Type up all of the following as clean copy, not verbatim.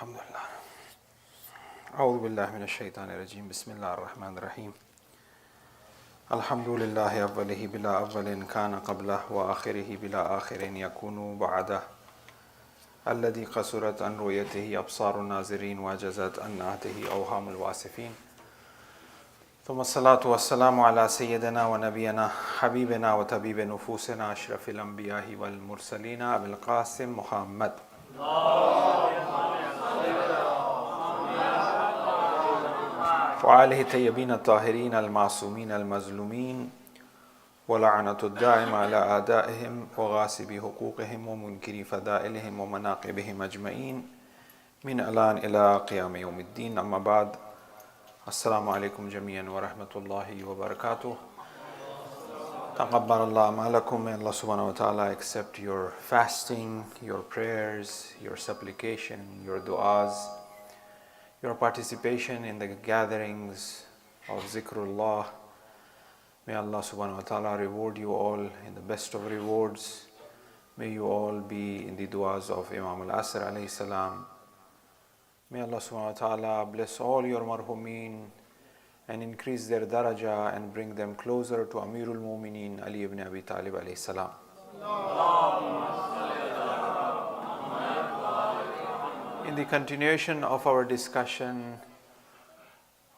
Alhamdulillah. أعوذ بالله من الشيطان الرجيم بسم الله الرحمن الرحيم الحمد لله أوله بلا أول كان قبله وآخره بلا آخر يكون بعده الذي قصرت عن رؤيته أبصار الناظرين وجزت عن نعته أوهام الواصفين ثم الصلاة والسلام على سيدنا ونبينا حبيبنا وطبيب نفوسنا أشرف الأنبياء والمرسلين أبي القاسم محمد وآله الطيبين الطاهرين المعصومين المظلومين ولعنة الدائم على أعدائهم وغاصبي حقوقهم ومنكري فضائلهم ومناقبهم أجمعين من الآن إلى قيام يوم الدين. أما بعد، السلام عليكم جميعا ورحمة الله وبركاته. تقبل الله أعمالكم. May Allah subhanahu wa ta'ala accept your fasting, your prayers, your supplication, your du'as, your participation in the gatherings of zikrullah. May Allah subhanahu wa ta'ala reward you all in the best of rewards. May you all be in the du'as of Imam al-Asr alayhi salam. May Allah subhanahu wa ta'ala bless all your marhumin and increase their daraja and bring them closer to Amirul Mu'mineen Ali ibn Abi Talib alayhi salam. In the continuation of our discussion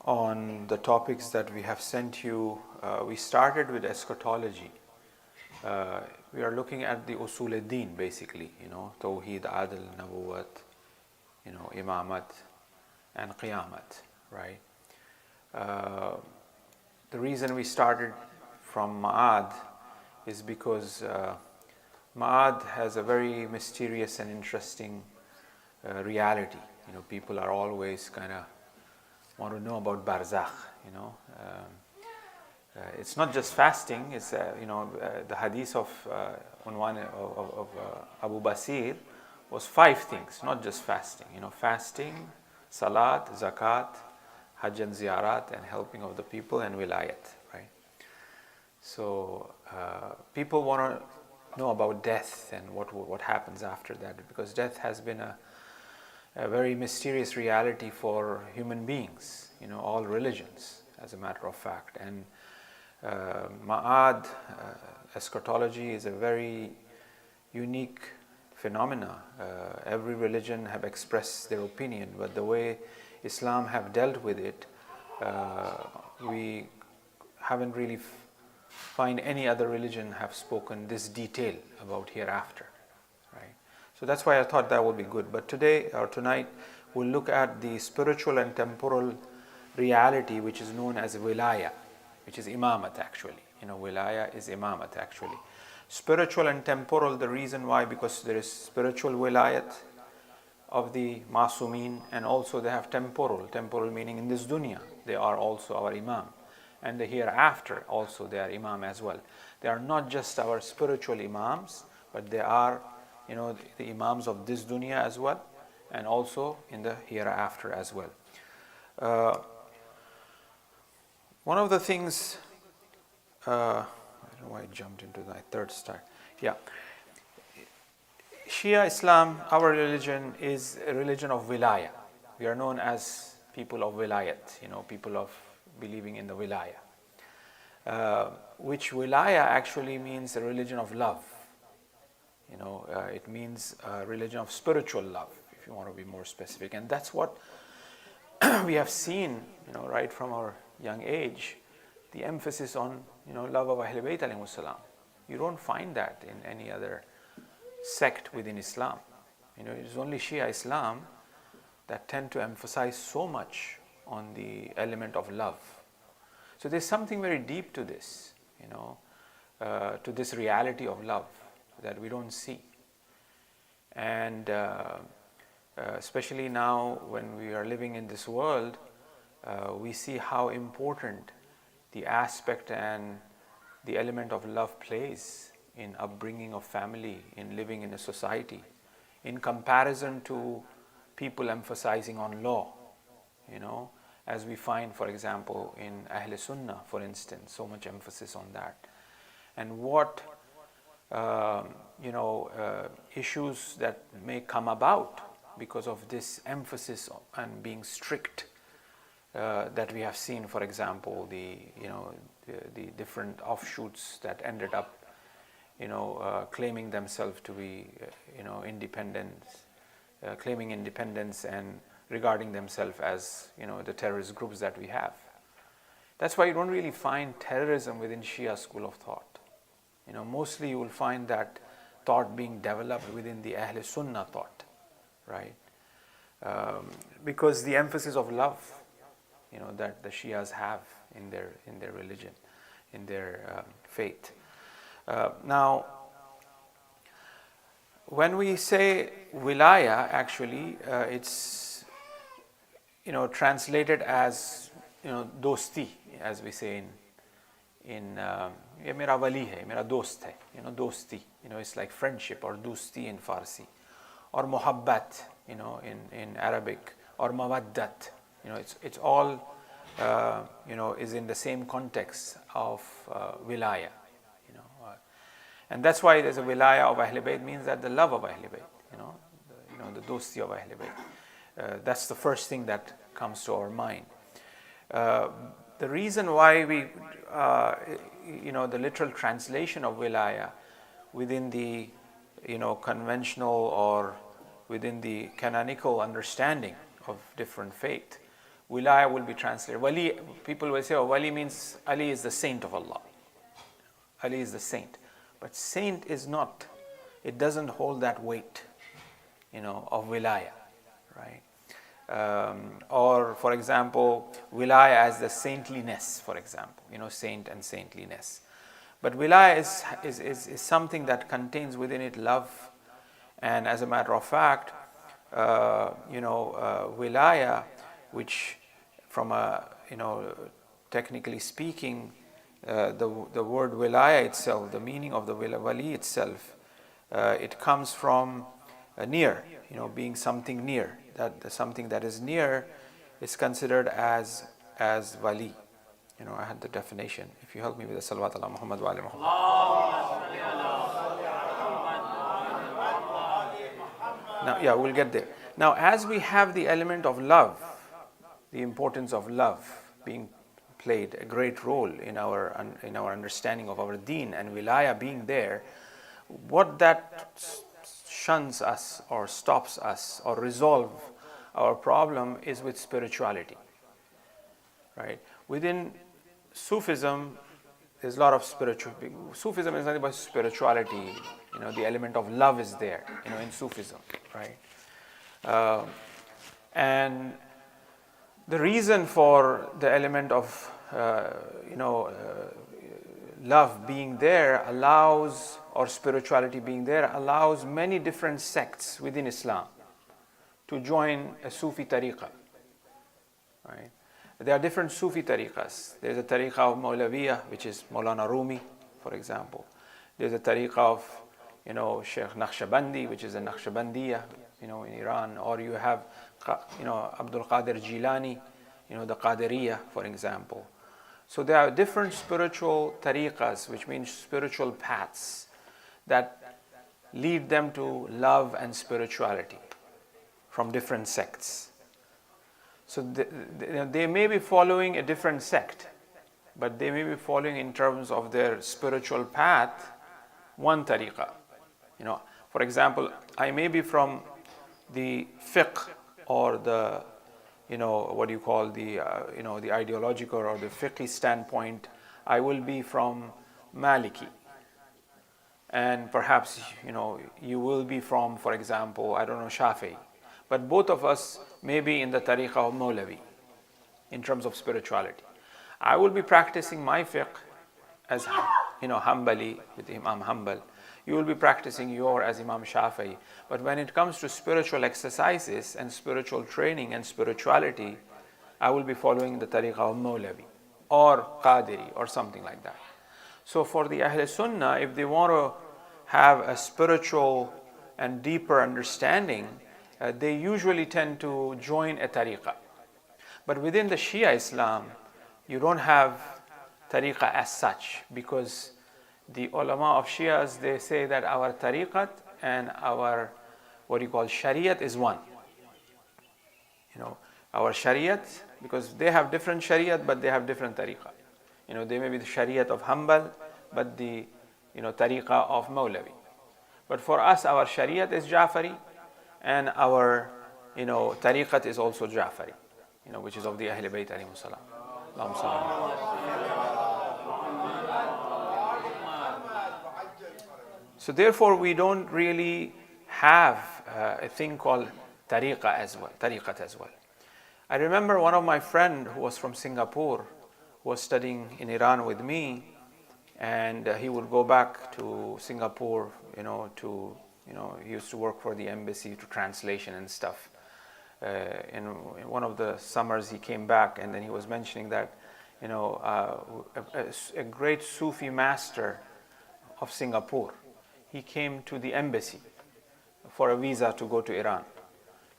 on the topics that we have sent you, we started with eschatology. We are looking at the usul ad-din, basically, Tawheed, Adl, Nabuwat, Imamat and Qiyamat, right? The reason we started from Ma'ad is because Ma'ad has a very mysterious and interesting reality. People are always kind of want to know about Barzakh. It's not just fasting. It's the hadith of Abu Basir was 5 things, not just fasting. Fasting, salat, zakat, hajj and ziyarat, and helping of the people, and wilayat. Right. So people want to know about death and what happens after that, because death has been a very mysterious reality for human beings, all religions, as a matter of fact. And Ma'ad, eschatology, is a very unique phenomena. Every religion have expressed their opinion, but the way Islam have dealt with it, we haven't really find any other religion have spoken this detail about hereafter. So that's why I thought that would be good. But today or tonight, we'll look at the spiritual and temporal reality, which is known as wilaya, which is imamat actually. Wilaya is imamat actually. Spiritual and temporal, the reason why, because there is spiritual wilayat of the masumin, and also they have temporal. Temporal meaning in this dunya, they are also our imam. And the hereafter also they are imam as well. They are not just our spiritual imams, but they are the imams of this dunya as well, and also in the hereafter as well. One of the things, I don't know why I jumped into my third start. Yeah. Shia Islam, our religion, is a religion of wilaya. We are known as people of wilayat, people of believing in the wilaya. Which wilaya actually means a religion of love. It means a religion of spiritual love, if you want to be more specific. And that's what we have seen, right from our young age, the emphasis on, love of Ahlul Bayt alayhimus salam. You don't find that in any other sect within Islam. It's only Shia Islam that tend to emphasize so much on the element of love. So there's something very deep to this, to this reality of love that we don't see. And especially now when we are living in this world, we see how important the aspect and the element of love plays in upbringing of family, in living in a society, in comparison to people emphasizing on law, as we find, for example, in Ahl Sunnah, for instance, so much emphasis on that. And what issues that may come about because of this emphasis on being strict that we have seen. For example, the different offshoots that ended up claiming themselves to be claiming independence and regarding themselves as the terrorist groups that we have. That's why you don't really find terrorism within Shia school of thought. Mostly you will find that thought being developed within the Ahl Sunnah thought, right? Because the emphasis of love, that the Shias have in their religion, in their faith. Now, when we say wilaya, actually, it's translated as dosti, as we say in ye mera wali hai, mera dost hai, dosti, it's like friendship, or dosti in Farsi, or muhabbat, in Arabic, or mawaddat, it's all is in the same context of wilaya, and that's why there's a wilaya of Ahl Bayt, means that the love of Ahl Bayt, the dosti of Ahl Bayt. That's the first thing that comes to our mind. The reason why we, the literal translation of wilaya within the, conventional or within the canonical understanding of different faith, wilaya will be translated. Wali, people will say, oh, wali means Ali is the saint of Allah. Ali is the saint. But saint is not, it doesn't hold that weight, of wilaya, right? Or, for example, wilaya as the saintliness, for example, saint and saintliness. But wilaya is something that contains within it love. And as a matter of fact, wilaya, which from a, technically speaking, the word wilaya itself, the meaning of the wali itself, it comes from near, being something near. That something that is near is considered as wali. I had the definition. If you help me with the salawat ala Muhammad wa ala Muhammad. Now, yeah, we'll get there. Now, as we have the element of love, the importance of love being played a great role in our understanding of our deen, and wilaya being there, what that shuns us or stops us or resolve our problem is with spirituality, right? Within Sufism, there's a lot of Sufism is nothing but spirituality. The element of love is there, in Sufism, right? And the reason for the element of love being there allows, or spirituality being there, allows many different sects within Islam to join a Sufi tariqah, right? There are different Sufi tariqahs. There's a tariqah of Maulawiyah, which is Moulana Rumi, for example. There's a tariqah of, Sheikh Naqshbandi, which is a Naqshbandiyah, in Iran. Or you have, Abdul Qadir Jilani, the Qadiriyah, for example. So there are different spiritual tariqahs, which means spiritual paths that lead them to love and spirituality from different sects. So they may be following a different sect, but they may be following in terms of their spiritual path one tariqah. For example, I may be from the fiqh or the what do you call the the ideological or the fiqh standpoint. I will be from Maliki, and perhaps you will be from, for example, I don't know, Shafi'i. But both of us may be in the tariqah of Maulavi in terms of spirituality. I will be practicing my fiqh as Hanbali with Imam Hanbal. You will be practicing your as Imam Shafi'i. But when it comes to spiritual exercises and spiritual training and spirituality, I will be following the tariqah of Maulavi or Qadiri or something like that. So for the Ahl Sunnah, if they want to have a spiritual and deeper understanding, they usually tend to join a tariqah. But within the Shia Islam, you don't have tariqah as such, because the ulama of Shias, they say that our tariqat and our what you call shariat is one. Our shariat, because they have different shariat, but they have different tariqah. They may be the shariat of Hanbal, but the tariqah of Mawlavi. But for us, our shariat is Ja'fari, and our tariqat is also Ja'fari, which is of the Ahl Bayt alayhi salam. Allahumma salli. So therefore, we don't really have a thing called tariqat as well. I remember one of my friend who was from Singapore, who was studying in Iran with me, and he would go back to Singapore, he used to work for the embassy to translation and stuff. In one of the summers he came back, and then he was mentioning that a great Sufi master of Singapore, he came to the embassy for a visa to go to Iran,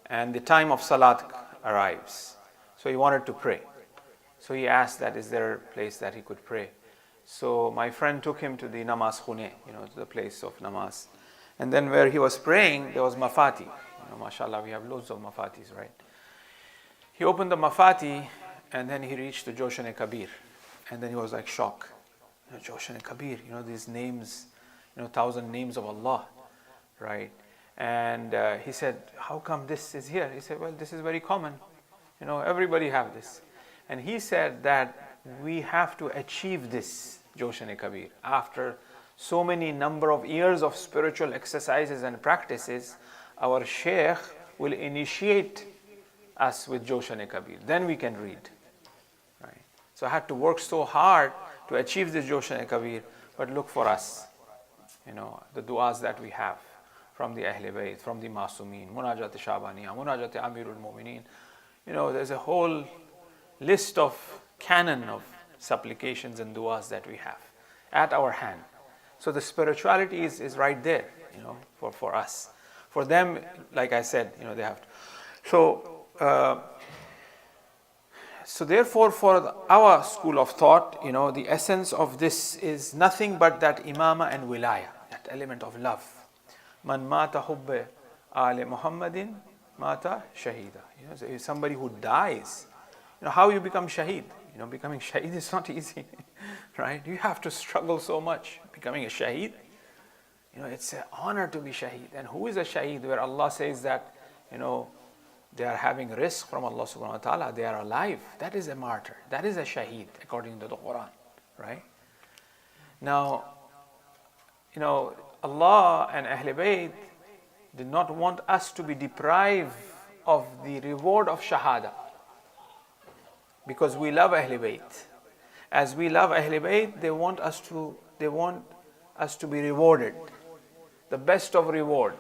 and the time of Salat arrives, so he wanted to pray. So he asked that, is there a place that he could pray? So my friend took him to the namaz khune, to the place of namaz. And then where he was praying, there was mafati. Mashallah, we have loads of mafatis, right? He opened the mafati, and then he reached to Joshan-e-Kabir. And then he was like shocked. Joshan-e-Kabir, these names, 1,000 names of Allah, right? And he said, how come this is here? He said, well, this is very common. Everybody have this. And he said that we have to achieve this Joshan-e-Kabir. After so many number of years of spiritual exercises and practices, our Shaykh will initiate us with Joshan-e-Kabir. Then we can read. Right? So I had to work so hard to achieve this Joshan-e-Kabir. But look for us, the du'as that we have from the Ahl Bayt, from the Masumeen, Munajat Shabaniya, Munajat Amirul Mu'mineen. There's a whole list of canon of supplications and du'as that we have at our hand. So the spirituality is right there, for us. For them, like I said, they have to. So therefore, for our school of thought, the essence of this is nothing but that imama and wilaya, that element of love. Man mata hubbe ali Muhammadin mata shahida. Somebody who dies, how you become shaheed. Becoming shaheed is not easy, right? You have to struggle so much. Becoming a shaheed, it's an honor to be shaheed. And who is a shaheed? Where Allah says that, they are having rizq from Allah subhanahu wa ta'ala, they are alive. That is a martyr. That is a shaheed, according to the Quran, right? Now, Allah and Ahl Bayt did not want us to be deprived of the reward of shahada, because we love Ahl Bayt. As we love Ahl Bayt, they want us to be rewarded. The best of reward.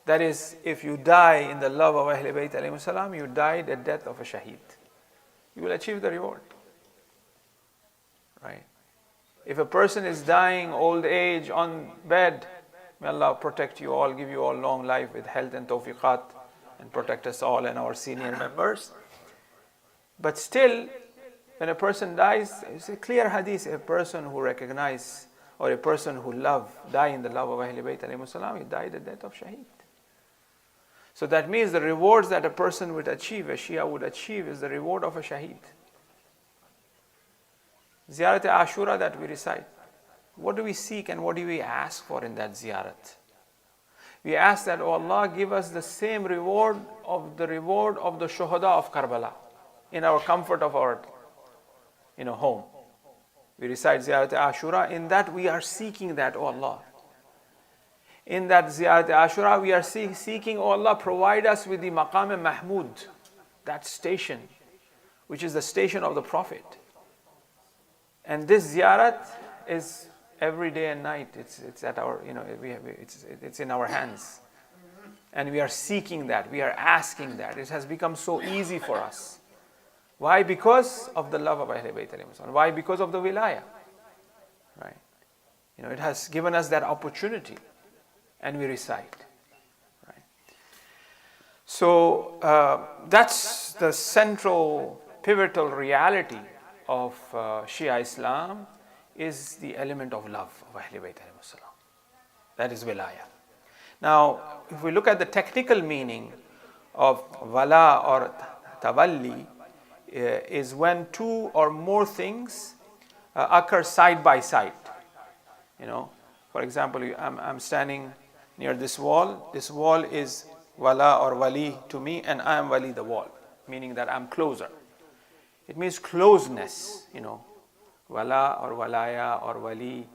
That is, if you die in the love of Ahl Bayt alayhi salam, you died the death of a shaheed. You will achieve the reward. Right? If a person is dying old age on bed, may Allah protect you all, give you all long life with health and tawfiqat, and protect us all and our senior members. But still, when a person dies, it's a clear hadith, a person who recognizes or a person who die in the love of Ahl Bayt alayhi salam, he died the death of shaheed. So that means the rewards that a person would achieve, a Shia would achieve, is the reward of a shaheed. Ziyarat Ashura that we recite, what do we seek and what do we ask for in that ziyarat? We ask that, oh Allah, give us the same reward of the shuhada of Karbala in our comfort of our home. We recite Ziyarat Ashura, in that we are seeking that, oh Allah. In that Ziyarat Ashura, we are seeking, oh Allah, provide us with the Maqam Mahmud, that station, which is the station of the Prophet. And this ziyarat is every day and night. It's at our, it's in our hands. And we are seeking that, we are asking that. It has become so easy for us. Why? Because of the love of Ahl Bayt alayhi salam. Why? Because of the wilaya. Right? It has given us that opportunity. And we recite. Right? So that's the central, pivotal reality of Shia Islam, is the element of love of Ahl Bayt alayhi salam. That is wilaya. Now, if we look at the technical meaning of wala or tawalli is when two or more things occur side by side. For example, I'm standing near this wall. This wall is wala or wali to me, and I am wali the wall, meaning that I'm closer. It means closeness, wala or walaya or wali,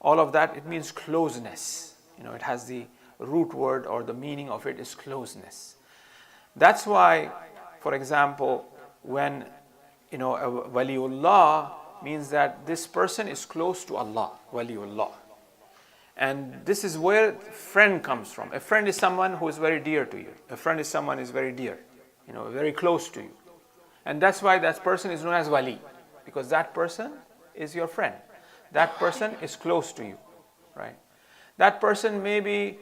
all of that, it means closeness. It has the root word, or the meaning of it is closeness. That's why, for example, when a waliullah means that this person is close to Allah, waliullah. And this is where friend comes from. A friend is someone who is very dear to you. A friend is someone who is very dear, very close to you. And that's why that person is known as wali, because that person is your friend. That person is close to you, right? That person may be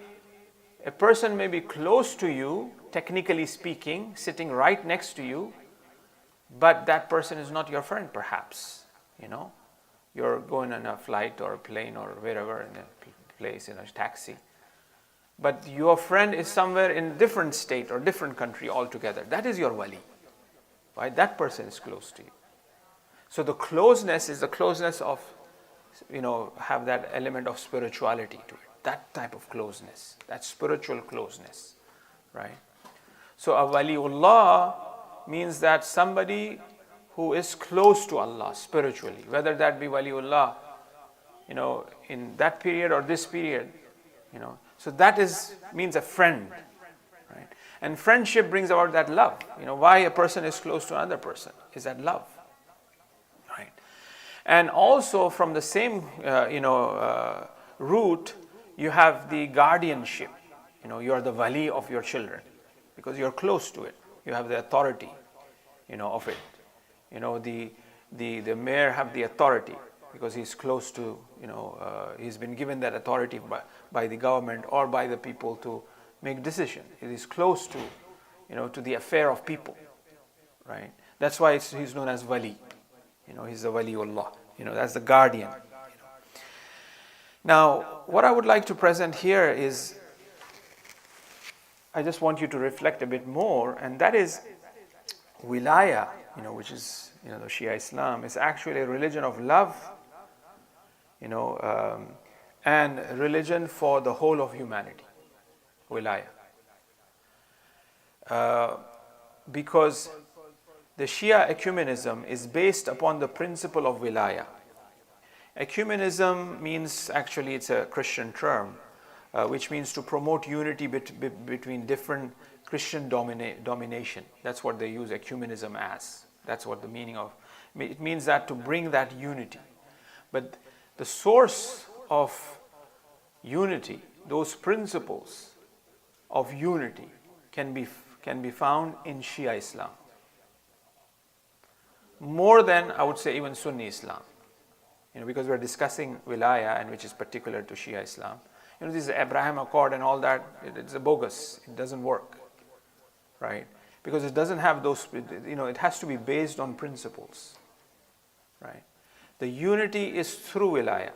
close to you, technically speaking, sitting right next to you, but that person is not your friend, perhaps. You're going on a flight or a plane or wherever, in a place, in a taxi. But your friend is somewhere in a different state or different country altogether. That is your wali. Right? That person is close to you. So the closeness is the closeness of, have that element of spirituality to it. That type of closeness, that spiritual closeness, right? So a waliullah means that somebody who is close to Allah spiritually, whether that be waliullah, in that period or this period, So that means a friend, right? And friendship brings about that love. Why a person is close to another person is that love, right? And also from the same, root, you have the guardianship. You are the wali of your children because you're close to it. You have the authority, of it. The mayor have the authority because he's close to, he's been given that authority by the government or by the people to make decisions. He is close to, to the affair of people, right? That's why he's known as wali. He's the waliullah. That's the guardian. Now, what I would like to present here is, I just want you to reflect a bit more, and that is wilaya, which is, the Shia Islam, is actually a religion of love, and religion for the whole of humanity, wilaya. Because the Shia ecumenism is based upon the principle of wilaya. Ecumenism means, actually it's a Christian term, which means to promote unity between different Christian domination. That's what they use ecumenism as. That's what the meaning of it means, that to bring that unity. But the source of unity, those principles of unity can be found in Shia Islam. More than, I would say, even Sunni Islam. Because we're discussing wilaya, and which is particular to Shia Islam. This is the Abraham Accord and all that, it's a bogus. It doesn't work, right? Because it doesn't have those, it has to be based on principles, right? The unity is through wilaya.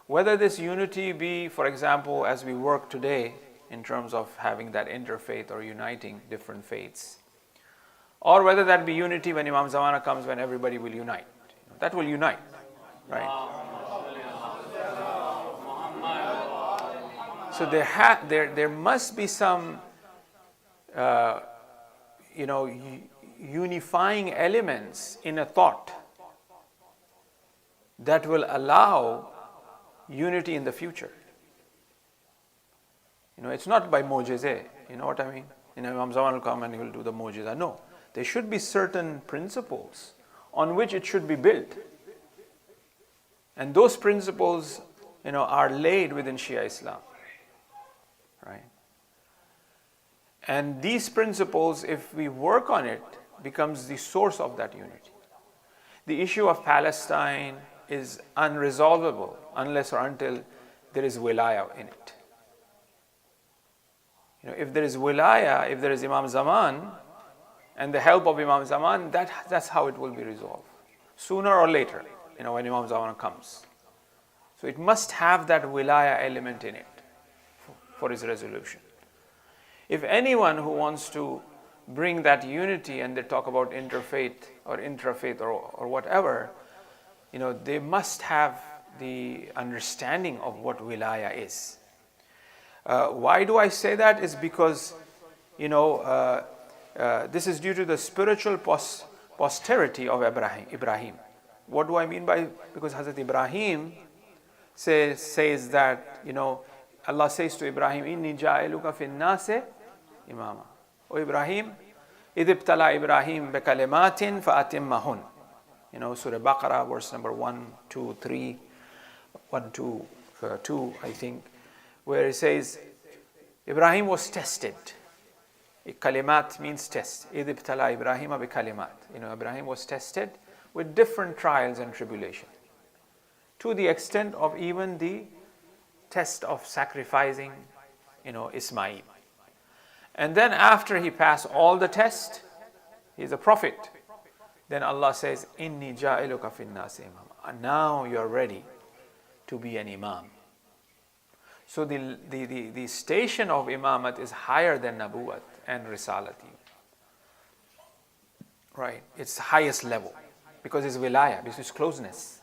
Whether this unity be, for example, as we work today in terms of having that interfaith or uniting different faiths, or whether that be unity when Imam Zamana comes, when everybody will unite. That will unite, right? So there must be some, unifying elements in a thought that will allow unity in the future. It's not by mojizeh, you know what I mean? Imam Zaman will come and he will do the mojizah. No, there should be certain principles on which it should be built. And those principles, are laid within Shia Islam. Right? And these principles, if we work on it, becomes the source of that unity. The issue of Palestine is unresolvable unless or until there is wilaya in it. If there is wilaya, if there is Imam Zaman, and the help of Imam Zaman, that's how it will be resolved. Sooner or later, when Imam Zaman comes. So it must have that wilaya element in it for its resolution. If anyone who wants to bring that unity and they talk about interfaith or intrafaith or whatever, they must have the understanding of what wilaya is. Why do I say that? Is because, this is due to the spiritual posterity of Ibrahim. What do I mean by, because Hazrat Ibrahim says that, Allah says to Ibrahim, Inni ja'iluka fin nase imama. O Ibrahim, idh ibtala Ibrahim bi kalimatin fa atimmahun. Surah Baqarah, verse number 1, 2, 3, 1, 2, 2, I think, where it says, Ibrahim was tested. Kalimat means test. Idh ibtala Ibrahim bi kalimat. Ibrahim was tested with different trials and tribulation, to the extent of even the test of sacrificing, Ismail. And then after he passed all the tests, he's a prophet. Then Allah says, Inni ja'iluka fin nasi imama. And now you're ready to be an imam. So the station of imamat is higher than nabuwat and risalati. Right? It's the highest level. Because it's wilaya, because it's closeness.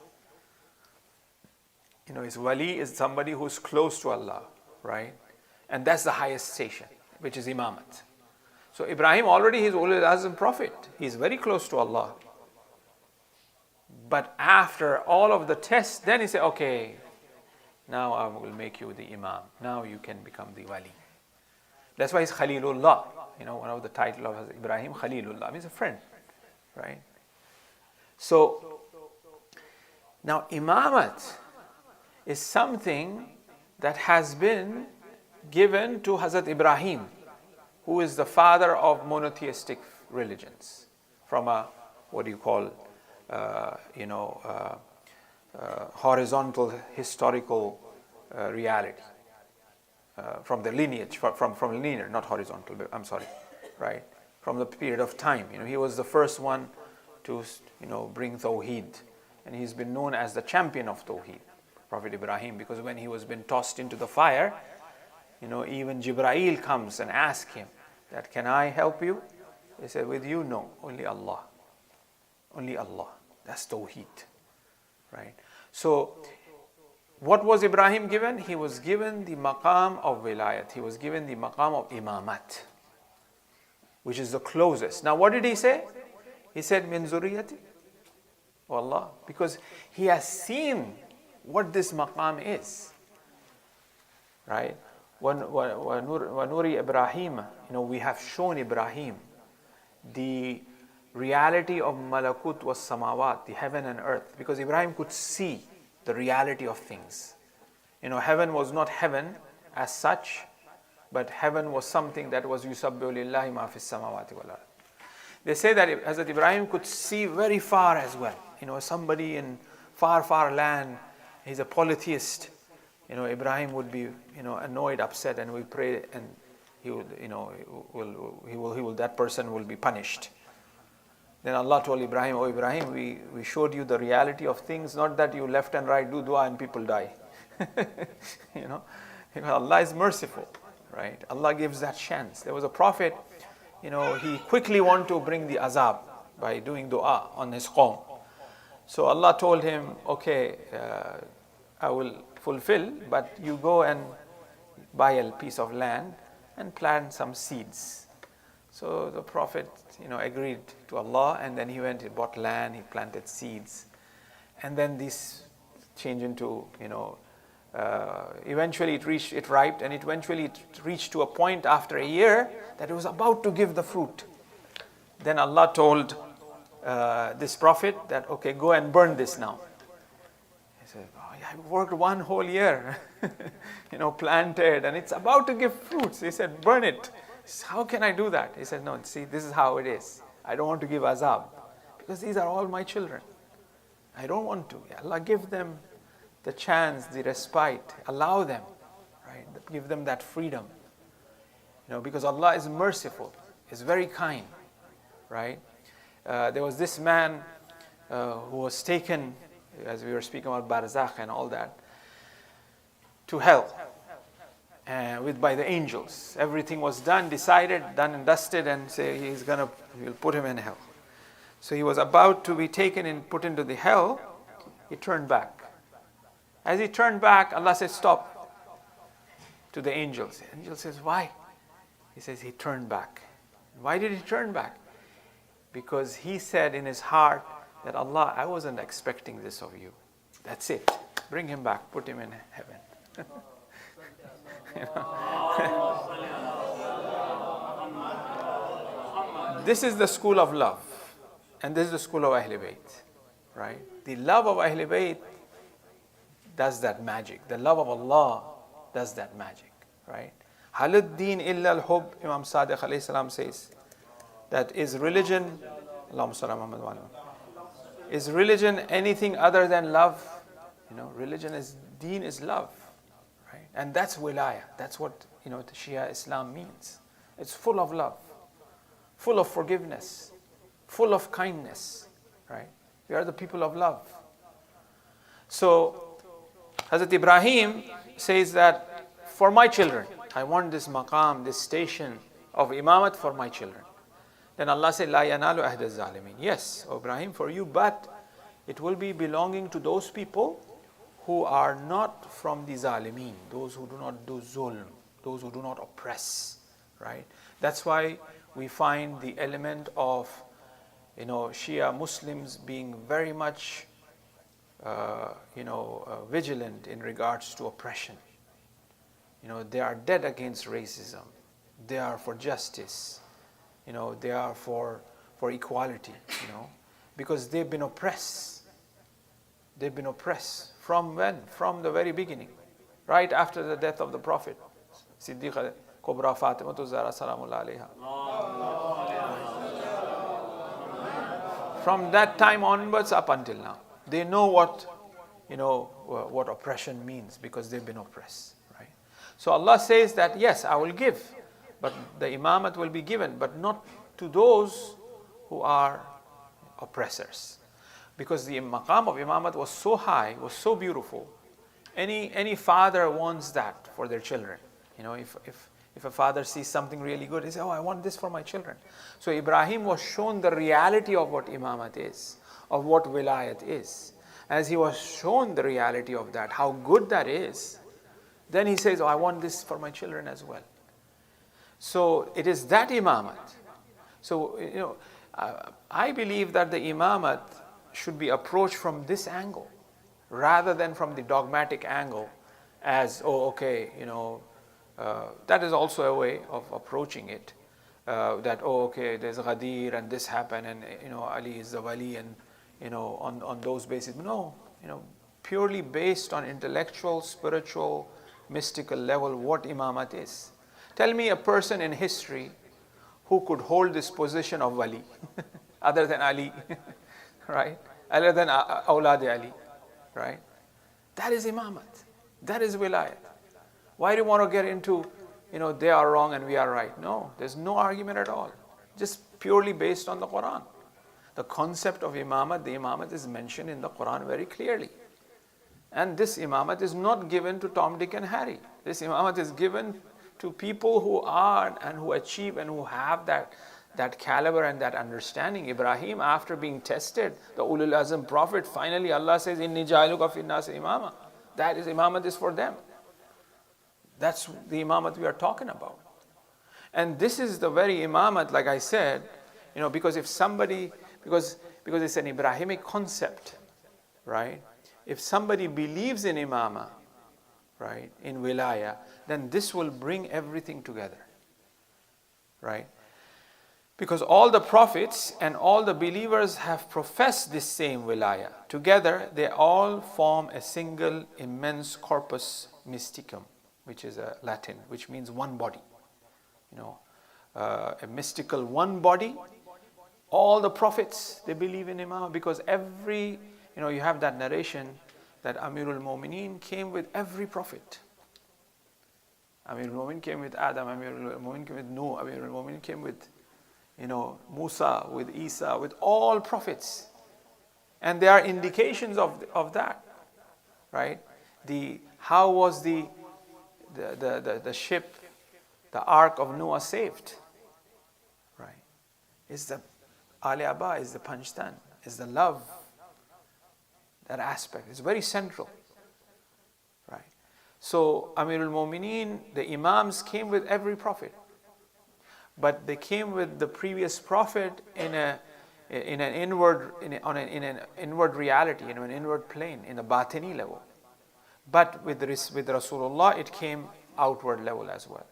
His wali is somebody who's close to Allah, right? And that's the highest station, which is imamat. So Ibrahim already, he's ulul azm prophet. He's very close to Allah. But after all of the tests, then he said, okay, now I will make you the imam. Now you can become the wali. That's why he's Khalilullah. One of the titles of Ibrahim, Khalilullah, means a friend, right? So, now imamat is something that has been given to Hazrat Ibrahim, who is the father of monotheistic religions, from a, horizontal historical reality, from the lineage, from linear, not horizontal, I'm sorry, right? From the period of time. He was the first one to bring Tawheed, and he's been known as the champion of Tawheed, Prophet Ibrahim, because when he was been tossed into the fire, even Jibreel comes and asks him that, can I help you? He said, with you, no, only Allah. Only Allah. That's Tawheed, right? So, what was Ibrahim given? He was given the maqam of wilayat. He was given the maqam of imamat, which is the closest. Now, what did he say? He said, min zuriyati, wallah, because he has seen what this maqam is, right? Wanuri Ibrahim, we have shown Ibrahim the reality of malakut was samawat, the heaven and earth, because Ibrahim could see the reality of things. Heaven was not heaven as such, but heaven was something that was yusabbihu lillahi ma fis samawati wal ard. They say that Hazrat Ibrahim could see very far as well. Somebody in far land, he's a polytheist. Ibrahim would be, annoyed, upset, and will pray, and he would, that person will be punished. Then Allah told Ibrahim, oh Ibrahim, we showed you the reality of things, not that you left and right do dua and people die. Allah is merciful, right? Allah gives that chance. There was a prophet, he quickly wanted to bring the azab by doing dua on his qawm. So Allah told him, okay, I will fulfill, but you go and buy a piece of land and plant some seeds. So the prophet, agreed to Allah, and then he went, he bought land, he planted seeds. And then this changed into, eventually it riped, and eventually it reached to a point after a year that it was about to give the fruit. Then Allah told this prophet that, okay, go and burn this now. He said, oh, yeah, I worked one whole year, planted, and it's about to give fruits. He said, burn it. He said, how can I do that? He said, no, see, this is how it is. I don't want to give azab, because these are all my children. I don't want to. Allah give them the chance, the respite, allow them, right? Give them that freedom. Because Allah is merciful, is very kind, right? There was this man who was taken, as we were speaking about barzakh and all that, to hell. by the angels. Everything was done, decided, done and dusted, and say he'll put him in hell. So he was about to be taken and put into the hell. He turned back. As he turned back, Allah says, stop, to the angels. The angel says, why? He says, he turned back. Why did he turn back? Because he said in his heart that, Allah, I wasn't expecting this of you. That's it. Bring him back. Put him in heaven. This is the school of love. And this is the school of Ahlul Bayt. Right? The love of Ahlul Bayt does that magic. The love of Allah does that magic. Right? Halud Deen illa al-hub, Imam Sadiq alayhi salam says, that is religion, Allahumma salli ala Muhammad wa ala Muhammad. Is religion anything other than love? Religion is, deen is love. Right? And that's wilayah. That's what, the Shia Islam means. It's full of love, full of forgiveness, full of kindness. Right? We are the people of love. So, Hazrat Ibrahim says that, for my children, I want this maqam, this station of imamat for my children. Then Allah said, La yanalu ahd al-zalimin. Yes, O Ibrahim, for you, but it will be belonging to those people who are not from the zalimin, those who do not do zulm, those who do not oppress. Right? That's why we find the element of, Shia Muslims being very much, vigilant in regards to oppression. They are dead against racism. They are for justice. They are for equality. Because they've been oppressed. They've been oppressed. From when? From the very beginning. Right after the death of the Prophet. Siddiqa Kubra Fatimatu Zahra Salamullah alayha. From that time onwards up until now. They know what oppression means because they've been oppressed. So Allah says that, yes, I will give, but the imamat will be given, but not to those who are oppressors. Because the maqam of imamat was so high, was so beautiful. Any father wants that for their children. If a father sees something really good, he says, oh, I want this for my children. So Ibrahim was shown the reality of what imamat is, of what wilayat is. As he was shown the reality of that, how good that is, then he says, oh, I want this for my children as well. So it is that imamat. So, I believe that the imamat should be approached from this angle, rather than from the dogmatic angle as, oh, okay, that is also a way of approaching it. That, oh, okay, there's Ghadir and this happened and, Ali is the wali and, on those bases. No, purely based on intellectual, spiritual, mystical level, what imamat is. Tell me a person in history who could hold this position of wali, other than Ali, right? Other than Awlad Ali, right? That is imamat. That is wilayat. Why do you want to get into, they are wrong and we are right? No, there's no argument at all. Just purely based on the Quran. The concept of imamat, the imamat is mentioned in the Quran very clearly. And this imamat is not given to Tom, Dick and Harry. This imamat is given to people who are and who achieve and who have that caliber and that understanding. Ibrahim, after being tested, the Ulul Azam Prophet, finally Allah says, Inni jailuka fin nas imama. That is, imamat is for them. That's the imamat we are talking about. And this is the very imamat, like I said, because if somebody, because it's an Ibrahimic concept, right? If somebody believes in imama, right, in wilaya, then this will bring everything together, right? Because all the prophets and all the believers have professed this same wilaya. Together, they all form a single immense corpus mysticum, which is a Latin, which means one body. A mystical one body. All the prophets, they believe in imama because every, you have that narration that Amirul Mu'mineen came with every prophet. Amirul Mu'mineen came with Adam, Amirul Mu'mineen came with Noah, Amirul Mu'mineen came with, Musa, with Isa, with all prophets. And there are indications of that, right? How was the the ship, the ark of Noah saved, right? Is the Ali Abba, is the Panchtan, is the love. That aspect is very central, right? So Amirul Mu'mineen, the Imams came with every prophet, but they came with the previous prophet in an inward reality, an inward plane, in a batini level. But with Rasulullah, it came outward level as well.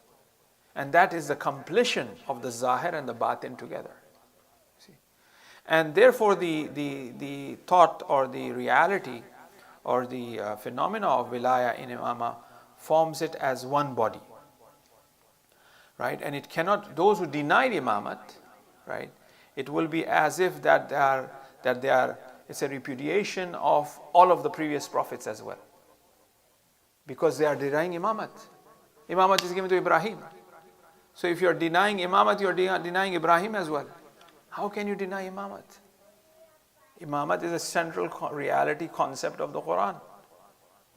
And that is the completion of the Zahir and the Batin together. See? And therefore the thought or the reality or the phenomena of Wilaya in Imama forms it as one body. Right? And it cannot, those who denied Imamat, right, it will be as if that they are, it's a repudiation of all of the previous prophets as well. Because they are denying Imamat. Imamat is given to Ibrahim. So if you are denying Imamat, you are denying Ibrahim as well. How can you deny Imamat? Imamat is a central reality concept of the Quran.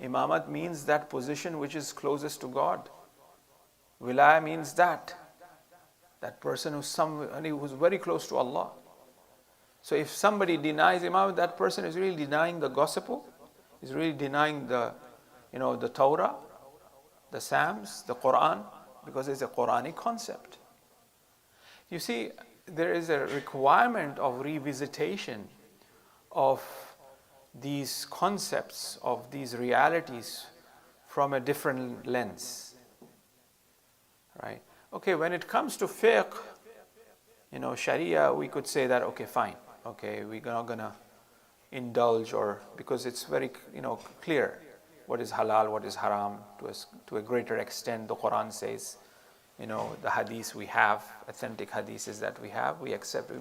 Imamat means that position which is closest to God. Wilaya means that person who's very close to Allah. So if somebody denies Imamat, that person is really denying the gospel, is really denying the Torah, the Psalms, the Quran, because it's a Quranic concept. You see, there is a requirement of revisitation of these concepts, of these realities from a different lens. Right? Okay, when it comes to fiqh, Sharia, we could say that, okay, fine. Okay, we're not going to indulge, or because it's very, clear what is halal, what is haram to a greater extent. The Quran says, the hadith we have, authentic hadiths that we accept.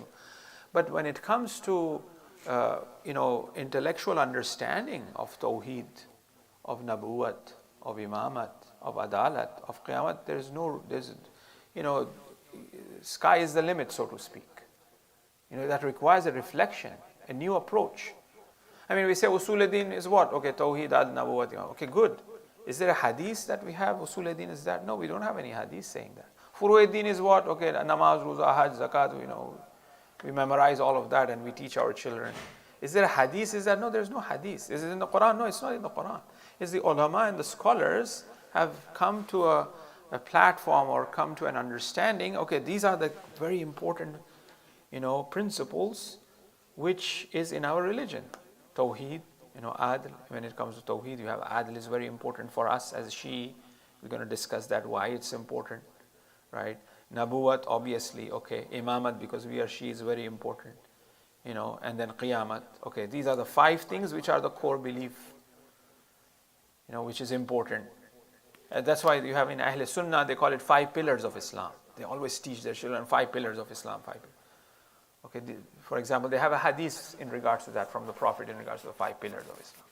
But when it comes to, intellectual understanding of Tawheed, of Nabuwat, of Imamat, of Adalat, of Qiyamat, sky is the limit, so to speak. That requires a reflection, a new approach. I mean, we say Usul-e-Din is what? Okay, Tawheed, Nabuwat. Okay, good. Is there a hadith that we have? Usul-e-Din is that? No, we don't have any hadith saying that. Furu-e-Din is what? Okay, namaz, roza, hajj, zakat, we memorize all of that and we teach our children. Is there a hadith? Is that? No, there's no hadith. Is it in the Quran? No, it's not in the Quran. It's the ulama and the scholars have come to a platform or come to an understanding. Okay, these are the very important, principles which is in our religion. Tawheed, Adl. When it comes to Tawheed, you have Adl is very important for us as Shii. We're going to discuss that, why it's important, right? Nabuwat, obviously, okay. Imamat, because we are Shii, is very important, and then Qiyamat. Okay, these are the 5 things which are the core belief, which is important. That's why you have in Ahl Sunnah, they call it 5 pillars of Islam. They always teach their children 5 pillars of Islam, 5 pillars. Okay, for example, they have a hadith in regards to that from the Prophet in regards to the 5 pillars of Islam.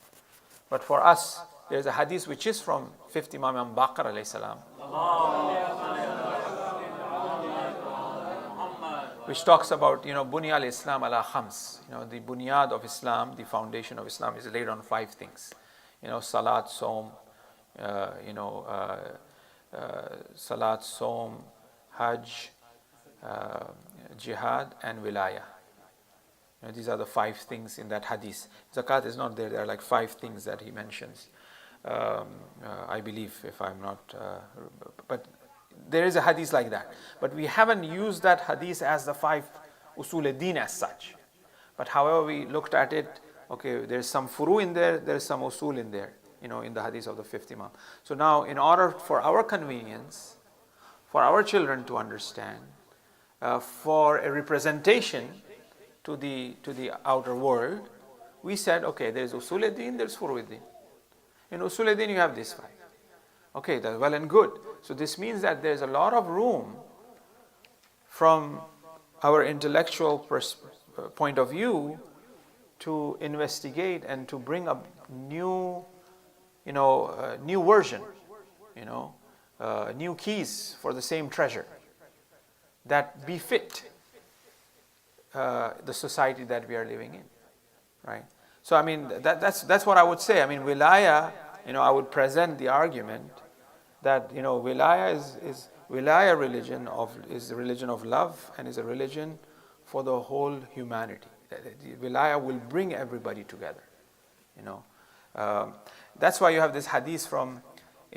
But for us, there is a hadith which is from 5th Imam Baqir alayhi salam, which talks about, Bunya al-Islam ala khams. The bunyad of Islam, the foundation of Islam is laid on 5 things. Salat, Som, Salat, Som, Hajj, Jihad, and Wilaya. These are the 5 things in that hadith. Zakat is not there. There are like 5 things that he mentions. I believe, if I'm not, but there is a hadith like that. But we haven't used that hadith as the 5 usul-e-din as such. But however we looked at it, okay, there's some furu in there, there's some usul in there, in the hadith of the 5th Imam. So now, in order for our convenience, for our children to understand, for a representation to the outer world, we said, okay, there's usul-e-din, there's furu-e-din. In usul-e-din you have this 5. Okay, that's well and good. So this means that there's a lot of room from our intellectual point of view to investigate and to bring up new version, new keys for the same treasure that befit the society that we are living in, right? So I mean that's what I would say. I mean, wilaya, I would present the argument that, wilaya is wilaya religion is the religion of love and is a religion for the whole humanity. Wilaya will bring everybody together. That's why you have this hadith from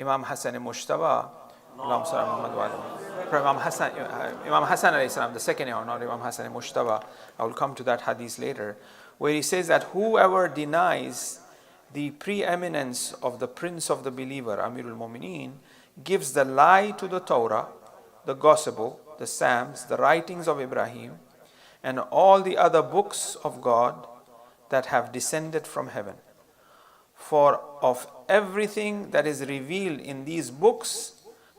Imam Hassan Mushtaba, from Imam Hassan alayhi salam, the second Imam, not Imam Hassan Mushtaba. I will come to that hadith later, where he says that whoever denies the preeminence of the Prince of the Believer, Amirul Mu'mineen, gives the lie to the Torah, the Gospel, the Psalms, the writings of Ibrahim, and all the other books of God that have descended from heaven. For of everything that is revealed in these books,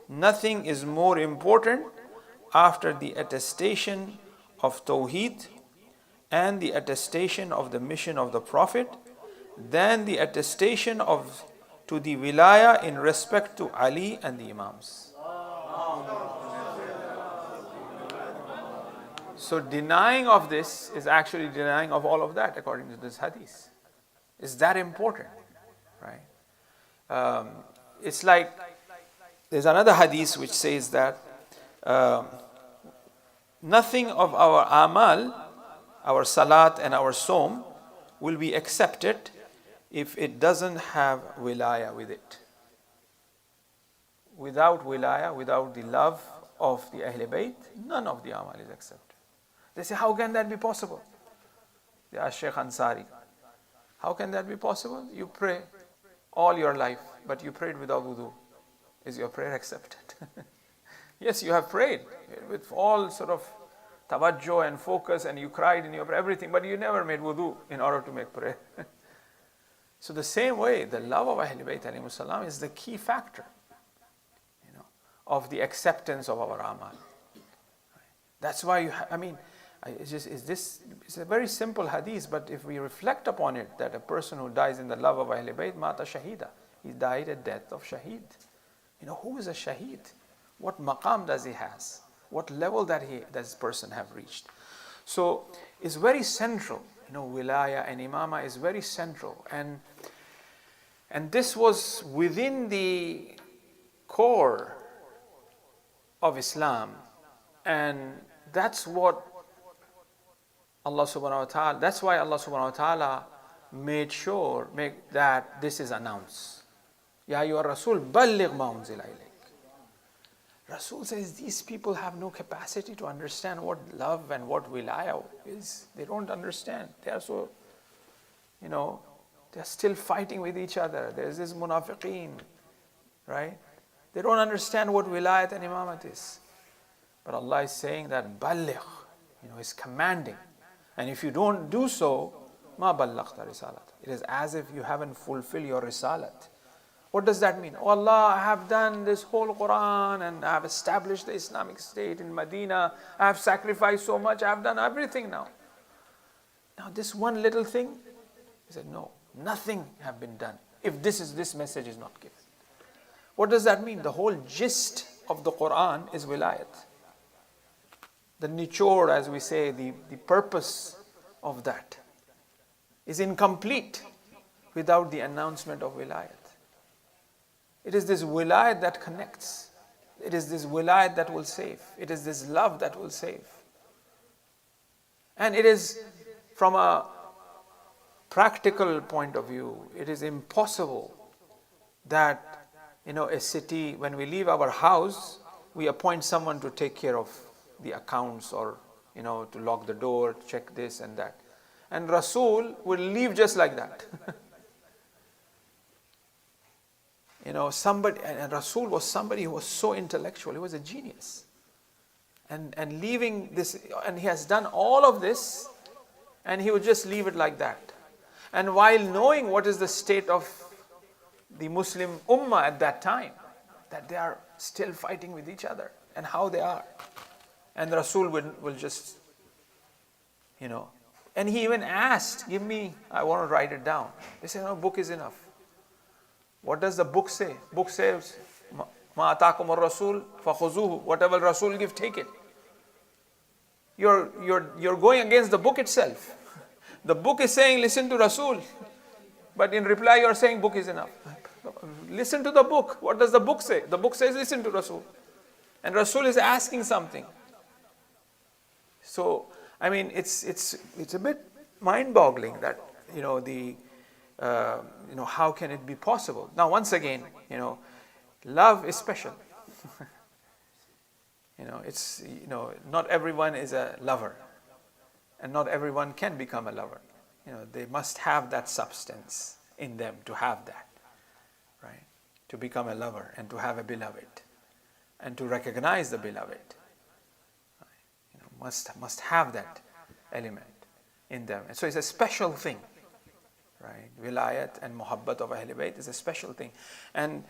nothing is more important after the attestation of Tawheed and the attestation of the mission of the Prophet than the attestation to the wilaya in respect to Ali and the Imams. So denying of this is actually denying of all of that according to this hadith. It's that important, right? It's like there's another hadith which says that nothing of our amal, our salat and our som will be accepted if it doesn't have wilaya with it. Without wilaya, without the love of the Ahl Bayt, none of the amal is accepted. They say, how can that be possible? They ask Shaykh Ansari, how can that be possible? You pray all your life, but you prayed without wudu. Is your prayer accepted? Yes, you have prayed with all sort of tawajjuh and focus, and you cried in your prayer, everything, but you never made wudu in order to make prayer. So the same way, the love of Ahl Bayt alayhimus salam is the key factor, of the acceptance of our amal. That's why it's a very simple hadith, but if we reflect upon it, that a person who dies in the love of Ahl Bayt, mata shahida, he died a death of shaheed. Who is a shaheed? What maqam does he has? What level that this person have reached? So it's very central. Wilaya and imama is very central, and this was within the core of Islam, and that's what Allah subhanahu wa ta'ala, that's why Allah subhanahu wa ta'ala made sure that this is announced. Ya ayyuhar rasul balligh ma unzila ilayk. Rasul says these people have no capacity to understand what love and what wilaya is. They don't understand. They are so, they're still fighting with each other. There's this munafiqeen, right? They don't understand what wilayat and imamat is. But Allah is saying that balligh, is commanding. And if you don't do so, ma ballaghta risalat. It is as if you haven't fulfilled your risalat. What does that mean? Oh Allah, I have done this whole Quran and I have established the Islamic State in Medina. I have sacrificed so much. I have done everything now. Now this one little thing, he said, no, nothing have been done if this message is not given. What does that mean? The whole gist of the Quran is wilayat. The nichor, as we say, the purpose of that is incomplete without the announcement of wilayat. It is this wilayat that connects. It is this wilayat that will save. It is this love that will save. And it is, from a practical point of view, it is impossible that, a city, when we leave our house, we appoint someone to take care of the accounts or, to lock the door, check this and that. And Rasul will leave just like that. And Rasul was somebody who was so intellectual. He was a genius. And leaving this, and he has done all of this, and he would just leave it like that. And while knowing what is the state of the Muslim Ummah at that time, that they are still fighting with each other, and how they are. And Rasul will just, and he even asked, I want to write it down. They said, no, book is enough. What does the book say? Book says, Ma atakum ar-Rasul fakhuzuhu. Whatever Rasul give, take it. You're going against the book itself. The book is saying, listen to Rasul. But in reply, you're saying book is enough. listen to the book. What does the book say? The book says listen to Rasul. And Rasul is asking something. So, I mean, it's a bit mind-boggling that, how can it be possible? Now, once again, love is special. Not everyone is a lover, and not everyone can become a lover. They must have that substance in them to have that, right? To become a lover and to have a beloved, and to recognize the beloved. Must have that element in them. And so it's a special thing, right? Wilayat and muhabbat of Ahl Bayt is a special thing. And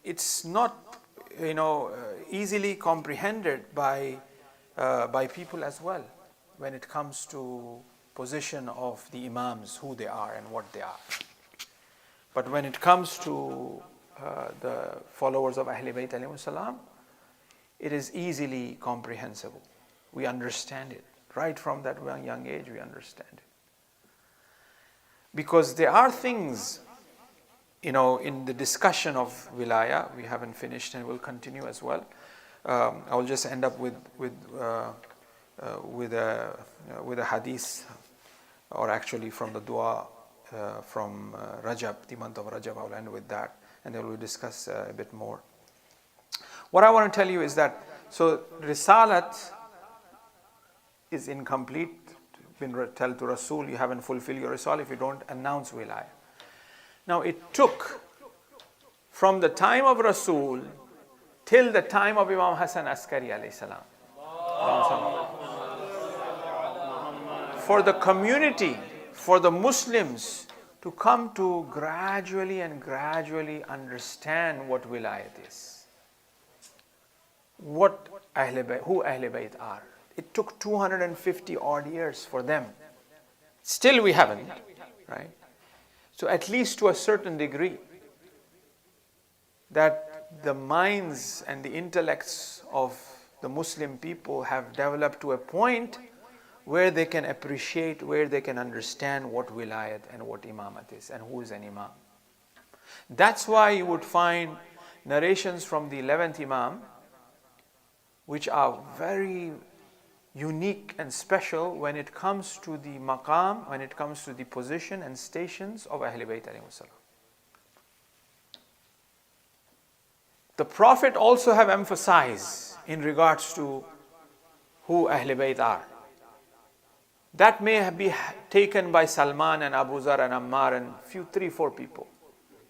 it's not, easily comprehended by people as well when it comes to position of the Imams, who they are and what they are. But when it comes to the followers of Ahl Bayt alayhi salam, it is easily comprehensible. We understand it. Right from that young age, we understand it. Because there are things, in the discussion of wilaya, we haven't finished and we'll continue as well. I'll just end up with a hadith, or actually from the dua from Rajab, the month of Rajab. I'll end with that, and then we'll discuss a bit more. What I want to tell you is that, so Risalat is incomplete. Been tell to Rasul, you haven't fulfilled your Risal if you don't announce Wilayah. Now it took from the time of Rasul till the time of Imam Hassan Askari alayhi salam, for the community, for the Muslims to come to gradually understand what Wilayat is, who Ahl Bayt are. It took 250 odd years for them. Still we haven't, right? So at least to a certain degree, that the minds and the intellects of the Muslim people have developed to a point where they can appreciate, where they can understand what wilayat and what imamat is and who is an imam. That's why you would find narrations from the 11th Imam which are very unique and special when it comes to the maqam, when it comes to the position and stations of Ahl Bayt alayhi salam. The Prophet also have emphasized in regards to who Ahl Bayt are. That may be taken by Salman and Abu Zar and Ammar and few 3-4 people.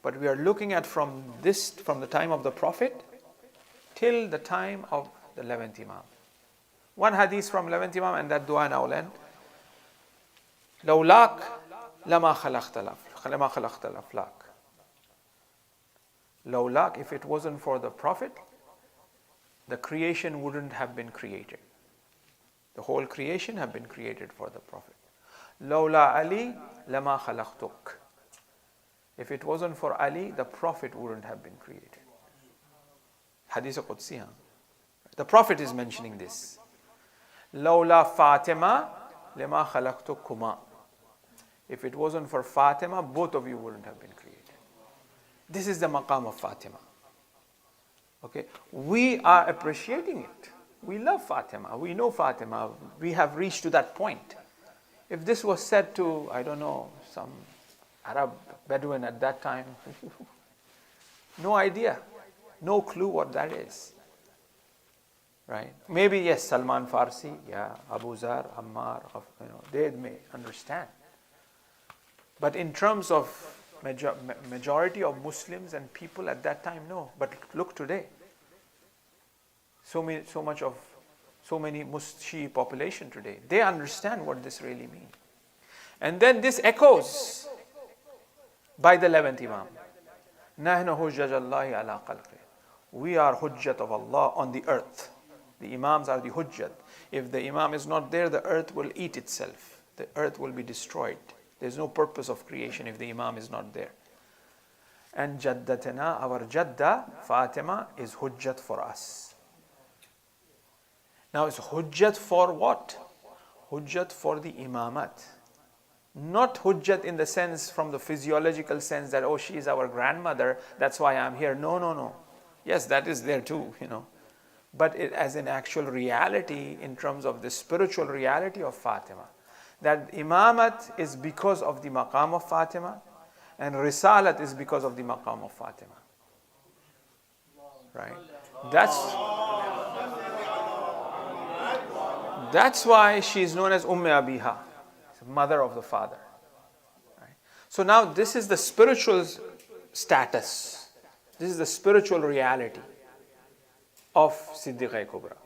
But we are looking at from the time of the Prophet till the time of the 11th Imam. One hadith from 11th Imam, and that dua now will end. لَوْلَاكَ لَمَا خَلَقْتَ الْأَفْلَاكَ. Lawlak, if it wasn't for the Prophet, the creation wouldn't have been created. The whole creation have been created for the Prophet. Lawla Ali lama khalaqtuk. If it wasn't for Ali, the Prophet wouldn't have been created. Hadith Qudsi. The Prophet is mentioning this. Lawla Fatima lama khalaqtukuma. If it wasn't for Fatima, both of you wouldn't have been created. This is the maqam of Fatima. Okay, we are appreciating it. We love Fatima. We know Fatima. We have reached to that point. If this was said to, I don't know, some Arab Bedouin at that time, no idea, no clue what that is. Right? Maybe yes, Salman Farsi, yeah, Abu Zar, Ammar, they may understand. But in terms of majority of Muslims and people at that time, no. But look today. So many Shi'i population today, they understand what this really means. And then this echoes by the 11th Imam. Nahnu hujjatullahi ala khalqi. We are hujjat of Allah on the earth. The Imams are the hujjat. If the Imam is not there, the earth will eat itself. The earth will be destroyed. There's no purpose of creation if the Imam is not there. And Jaddatana, our Jadda, Fatima, is hujjat for us. Now it's hujjat for what? Hujjat for the imamat. Not hujjat in the sense, from the physiological sense that, oh, she is our grandmother, that's why I'm here. No, no, no. Yes, that is there too, But as an actual reality, in terms of the spiritual reality of Fatima, that imamat is because of the maqam of Fatima, and risalat is because of the maqam of Fatima. Right? That's why she is known as Abiha, mother of the father. Right? So now this is the spiritual status. This is the spiritual reality of Siddiqa Kubra.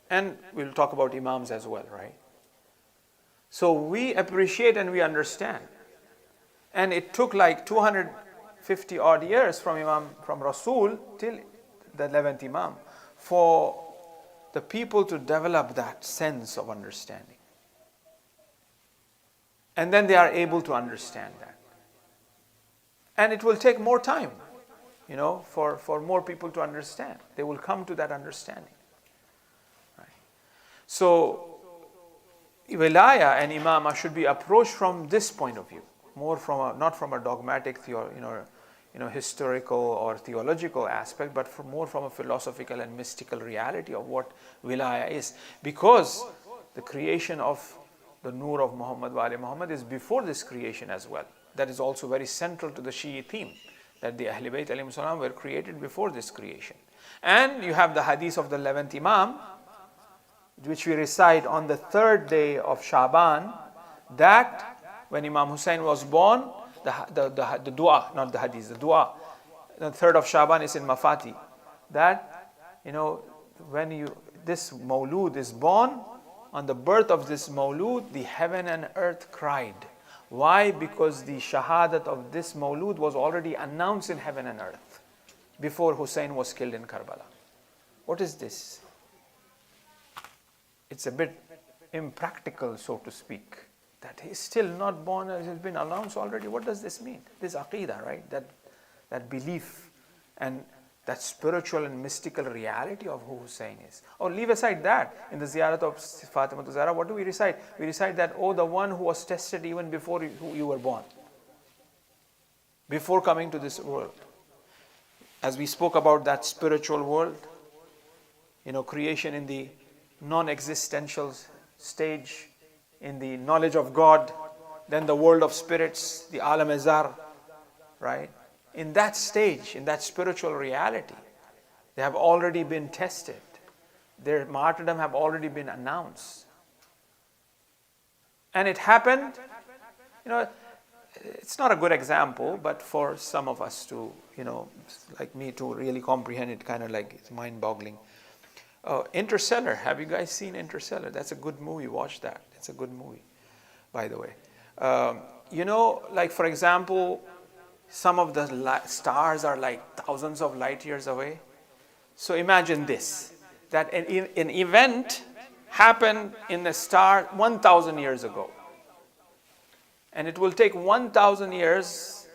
And we'll talk about Imams as well, right? So we appreciate and we understand. And it took like 250 odd years from Rasul till the 11th Imam for the people to develop that sense of understanding. And then they are able to understand that. And it will take more time, for more people to understand. They will come to that understanding. Right? So, wilaya and imama should be approached from this point of view, more not from a dogmatic, historical or theological aspect, but more from a philosophical and mystical reality of what wilaya is. Because the creation of the Nur of Muhammad wa Ali Muhammad is before this creation as well. That is also very central to the Shi'i theme, that the Ahlul Bayt alayhim salam were created before this creation. And you have the hadith of the 11th Imam, which we recite on the 3rd day of Shaban, that when Imam Hussein was born, the dua, not the hadith, the dua, the 3rd of Shaban is in Mafati, that, when this Mawlud is born, on the birth of this Mawlud, the heaven and earth cried. Why? Because the shahadat of this Mawlud was already announced in heaven and earth before Hussein was killed in Karbala. What is this? It's a bit impractical, so to speak, that he's still not born, it has been announced already. What does this mean? This aqidah, right? That belief and that spiritual and mystical reality of who Hussein is. Or leave aside that, in the ziyarat of Fatima Zahra, what do we recite? We recite that, oh, the one who was tested even before you were born, before coming to this world. As we spoke about that spiritual world, creation in the non-existential stage, in the knowledge of God, then the world of spirits, the alam azar, right? In that stage, in that spiritual reality, they have already been tested. Their martyrdom have already been announced. And it happened, it's not a good example, but for some of us to, like me, to really comprehend it, kind of like it's mind-boggling. Interstellar, have you guys seen Interstellar? That's a good movie, watch that. It's a good movie, by the way. Like for example, some of the stars are like thousands of light years away. So imagine this, that an event happened in a star 1,000 years ago. And it will take 1,000 years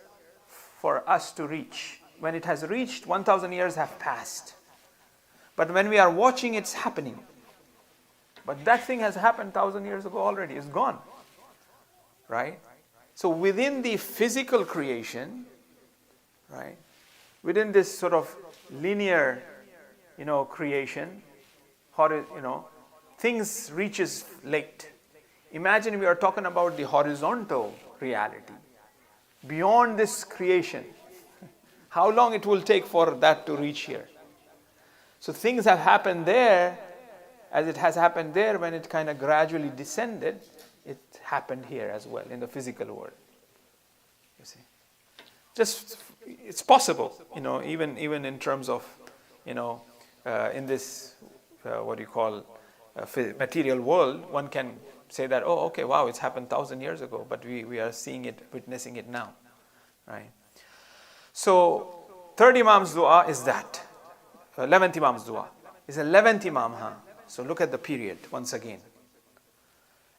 for us to reach. When it has reached, 1,000 years have passed. But when we are watching, it's happening. But that thing has happened 1,000 years ago already, it's gone. Right? So within the physical creation, right, within this sort of linear, creation, things reaches late. Imagine we are talking about the horizontal reality, beyond this creation. How long it will take for that to reach here? So things have happened there, as it has happened there when it kind of gradually descended. It happened here as well in the physical world. You see, it's possible, even in terms of, in this material world, one can say that, oh, okay, wow, it's happened 1,000 years ago, but we are seeing it, witnessing it now, right? So, 3rd Imam's dua is that. 11th Imam's dua is 11th Imam. So look at the period once again.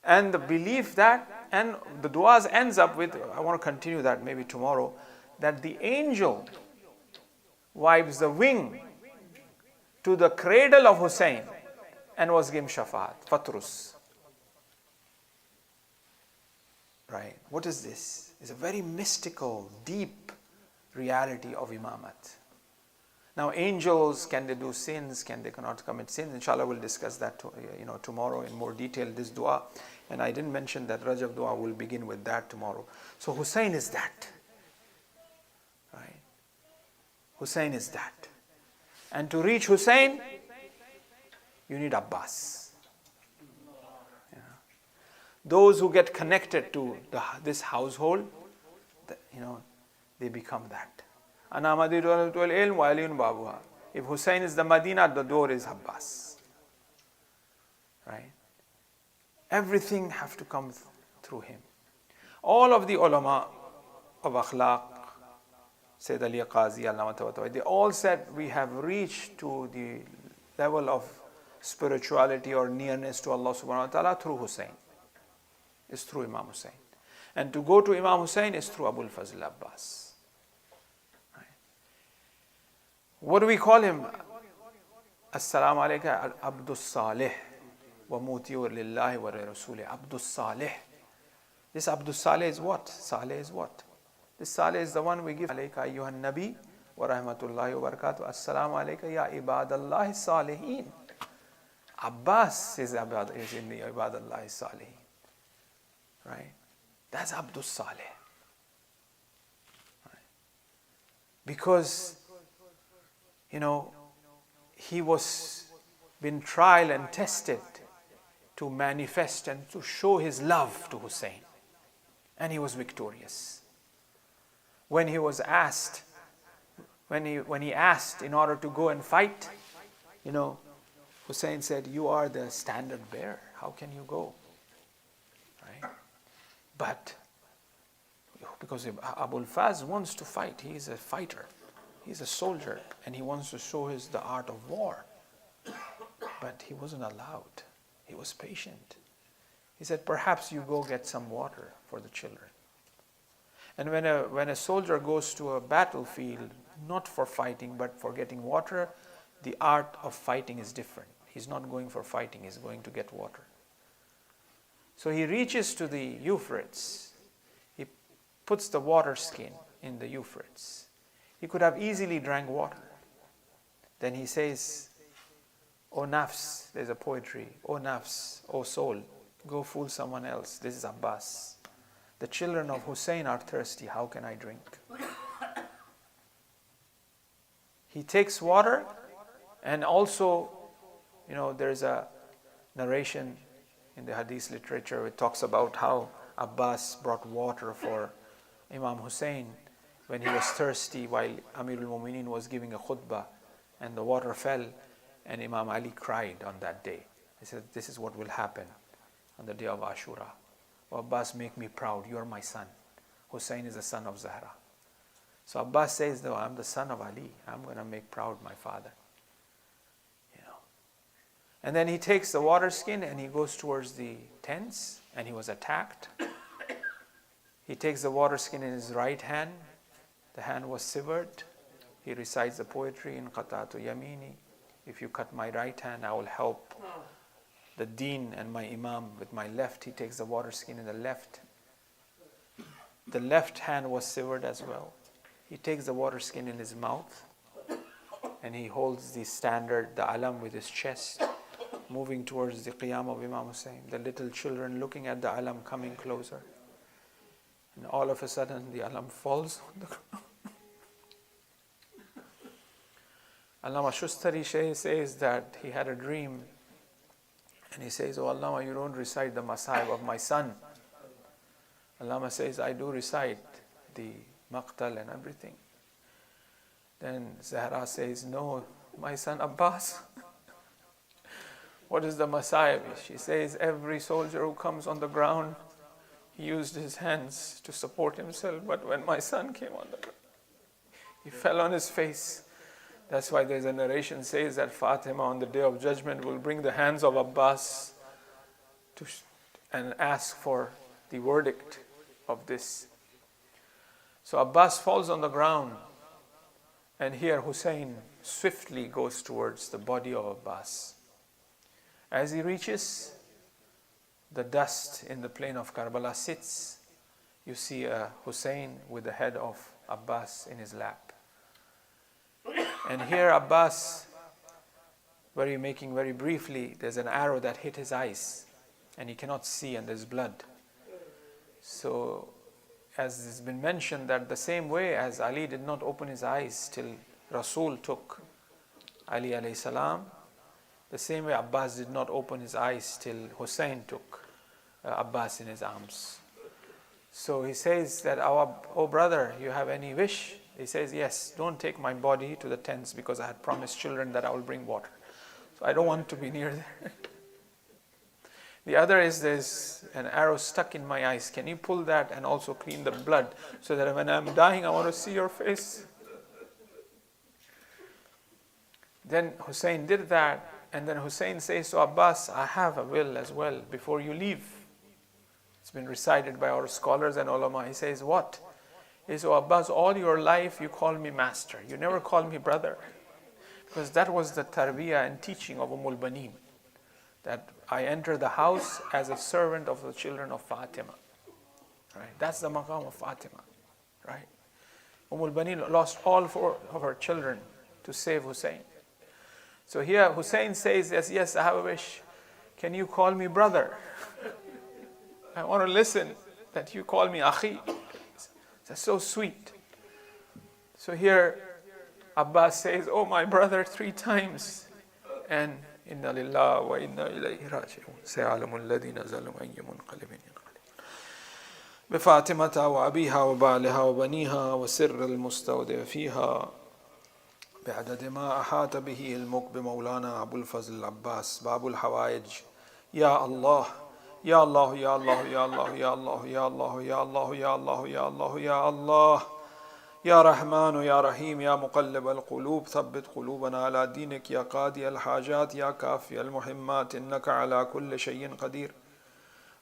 And the belief that, and the duas ends up with, I want to continue that maybe tomorrow, that the angel wipes the wing to the cradle of Hussein and was given shafaat, fatrus. right? What is this? It's a very mystical, deep reality of imamat. Now, angels, can they do sins? Can they cannot commit sins? Inshallah, we'll discuss that tomorrow in more detail, this dua. And I didn't mention that Rajab dua will begin with that tomorrow. So Hussein is that. Right? Hussein is that. And to reach Hussein, you need Abbas. Those who get connected to this household, they become that. If Hussein is the Medina, the door is Abbas. Right? Everything have to come through him. All of the ulama of akhlaq, Sayyid Ali Qazi, Allama, they all said we have reached to the level of spirituality or nearness to Allah subhanahu wa ta'ala through Hussein. It's through Imam Hussein. And to go to Imam Hussein is through Abul Fazl Abbas. Right? What do we call him? Assalamu alayka Abdus Salih wa mutiur lillahi wa rasulih. Abdus Salih. This Abdus Salih is what? Salih is what? This Salih is the one we give. Alayka ayyuhan nabi wa rahmatullahi wa barakatuh. Assalamu alayka ya ibadallahi salihin. Abbas is in the ibadallahi salihin. Right? That's Abdus Salih. Right? Because, he was been tried and tested to manifest and to show his love to Hussein. And he was victorious. When he was asked, when he asked in order to go and fight, Hussein said, "You are the standard bearer. How can you go?" Right? But because Abul Faz wants to fight, he is a fighter, he's a soldier, and he wants to show the art of war. But he wasn't allowed. He was patient. He said, "Perhaps you go get some water for the children." And when a soldier goes to a battlefield, not for fighting but for getting water, the art of fighting is different. He's not going for fighting, he's going to get water. So he reaches to the Euphrates. He puts the water skin in the Euphrates. He could have easily drank water. Then he says, "O nafs," there's a poetry, "O nafs, O soul, go fool someone else. This is Abbas. The children of Hussein are thirsty. How can I drink?" He takes water, and also, there's a narration in the hadith literature. It talks about how Abbas brought water for Imam Hussein when he was thirsty while Amirul Mu'mineen was giving a khutbah, and the water fell, and Imam Ali cried on that day. He said, "This is what will happen on the day of Ashura. Oh, Abbas, make me proud. You are my son. Hussein is the son of Zahra." So Abbas says, "No, I'm the son of Ali. I'm going to make proud my father." And then he takes the water skin and he goes towards the tents, and he was attacked. He takes the water skin in his right hand. The hand was severed. He recites the poetry in Qata'tu Yamini. If you cut my right hand, I will help the deen and my imam with my left. He takes the water skin in the left. The left hand was severed as well. He takes the water skin in his mouth, and he holds the standard, the alam, with his chest, moving towards the qiyam of Imam Hussein. The little children looking at the alam coming closer. And all of a sudden the alam falls on the ground. Allama Shustari says that he had a dream, and he says, "Oh Allama, you don't recite the masahib of my son." Allama says, "I do recite the maqtal and everything." Then Zahra says, "No, my son Abbas." "What is the masahib?" She says, "Every soldier who comes on the ground, he used his hands to support himself, but when my son came on the ground, he fell on his face." That's why there's a narration says that Fatima on the day of judgment will bring the hands of Abbas and ask for the verdict of this. So Abbas falls on the ground, and here Hussein swiftly goes towards the body of Abbas. As he reaches, the dust in the plain of Karbala sits, you see Hussein with the head of Abbas in his lap. And here Abbas, making very briefly, there's an arrow that hit his eyes and he cannot see and there's blood. So as has been mentioned, that the same way as Ali did not open his eyes till Rasul took Ali alayhi salam, the same way Abbas did not open his eyes till Hussein took Abbas in his arms. So he says that, oh brother, you have any wish? He says, yes, don't take my body to the tents because I had promised children that I will bring water. So I don't want to be near there. The other is, there's an arrow stuck in my eyes. Can you pull that and also clean the blood so that when I'm dying, I want to see your face? Then Hussein did that, and then Hussein says to Abbas, I have a will as well before you leave. It's been recited by our scholars and ulama. He says, what? He says, oh Abbas, all your life you call me master. You never call me brother. Because that was the tarbiyah and teaching of Baneen, that I enter the house as a servant of the children of Fatima. Right? That's the maqam of Fatima. Right? Baneen lost all 4 of her children to save Hussein. So here Hussein says, yes, I have a wish. Can you call me brother? I want to listen that you call me akhi. That's so sweet. So here Abbas says, oh my brother, 3 times. And inna lillah wa inna ilayhi raji'un. Sayalamu alladhina zalamu ayya munqalibin yanqalib. Bifatimata wa abiha wa ba'liha wa baniha wa sirr al-mustawdi fiha. بعدد ما أحاط به المك بمولانا أبو الفضل العباس باب الحوائج يا الله يا الله يا الله يا الله يا الله يا الله يا الله يا الله يا الله يا الله يا رحمن يا رحيم يا مقلب القلوب ثبت قلوبنا على دينك يا قاضي الحاجات يا كافي المهمات إنك على كل شيء قدير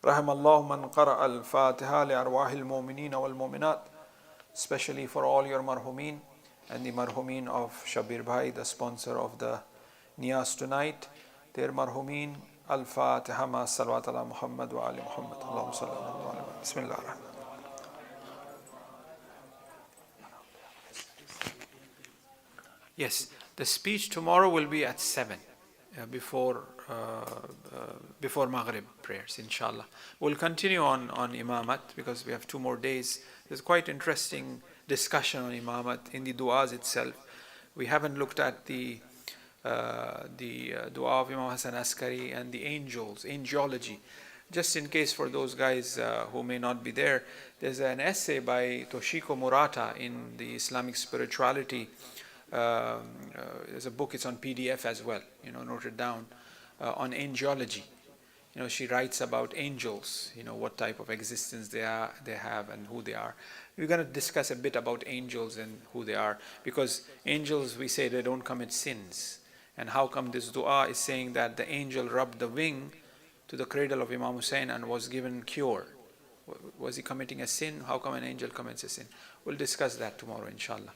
رحم الله من قرأ الفاتحة لأرواح المؤمنين والمؤمنات, especially for all your marhumin and the marhumin of Shabir Bhai, the sponsor of the Niyas tonight. Their marhumin, Al-Fatiha ma salawat ala Muhammad wa ali Muhammad. Allahumma salli ala Muhammad. Bismillah ar-Rahman. Yes, the speech tomorrow will be at 7 before Maghrib prayers, inshallah. We'll continue on Imamat because we have 2 more days. There's quite interesting discussion on Imamat in the du'as itself. We haven't looked at the dua of Imam Hassan Askari and the angels, angelology. Just in case for those guys who may not be there, there's an essay by Toshiko Murata in the Islamic Spirituality. There's a book, it's on PDF as well, note it down, on angelology. She writes about angels, what type of existence they have and who they are. We're going to discuss a bit about angels and who they are, because angels, we say they don't commit sins. And how come this dua is saying that the angel rubbed the wing to the cradle of Imam Hussein and was given cure? Was he committing a sin? How come an angel commits a sin? We'll discuss that tomorrow, inshallah.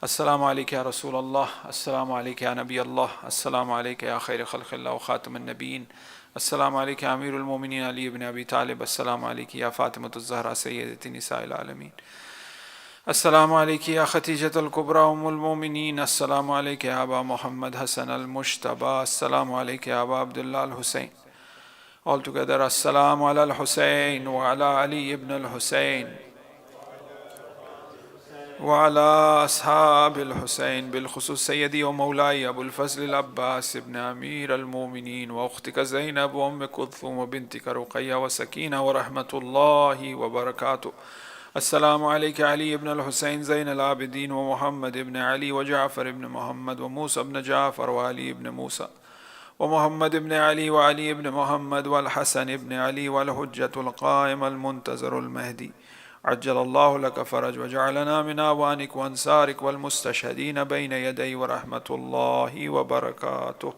Assalamu alaikum ya Rasulullah. Assalamu alaikum ya Nabi Allah. Assalamu alaikum ya khayr khalqillah wa khatam al-nabiyyin. Assalamu alaikum ya Amirul Mu'minin Ali ibn Abi Talib. Assalamu alaikum ya Fatimatul Zahra Sayyidati Nisa'il Alameen. Assalamu alaikum ya Khatijatul Kubra Ummul Mu'minin. Assalamu alaikum ya Aba Muhammad Hassan al-Mushtaba. Assalamu alaikum ya Aba Abdullah al-Hussein. All together, Assalamu ala al-Hussein wa ala Ali ibn al-Hussein wa ala ashab al-Hussein بالخصوص سيدي ومولاي أبو الفضل العباس ابن أمير المؤمنين وأختك زينب وأم كلثوم وبنتك رقية وسكينة ورحمة الله وبركاته. السلام عليك علي ابن الحسين زين العابدين ومحمد ابن علي وجعفر ابن محمد وموسى ابن جعفر وعلي ابن موسى ومحمد ابن علي وعلي ابن محمد والحسن ابن علي والحجة القائم المنتظر المهدي عجل الله لك فرج وجعلنا من أعوانك وأنصارك والمستشهدين بين يدي ورحمة الله وبركاته.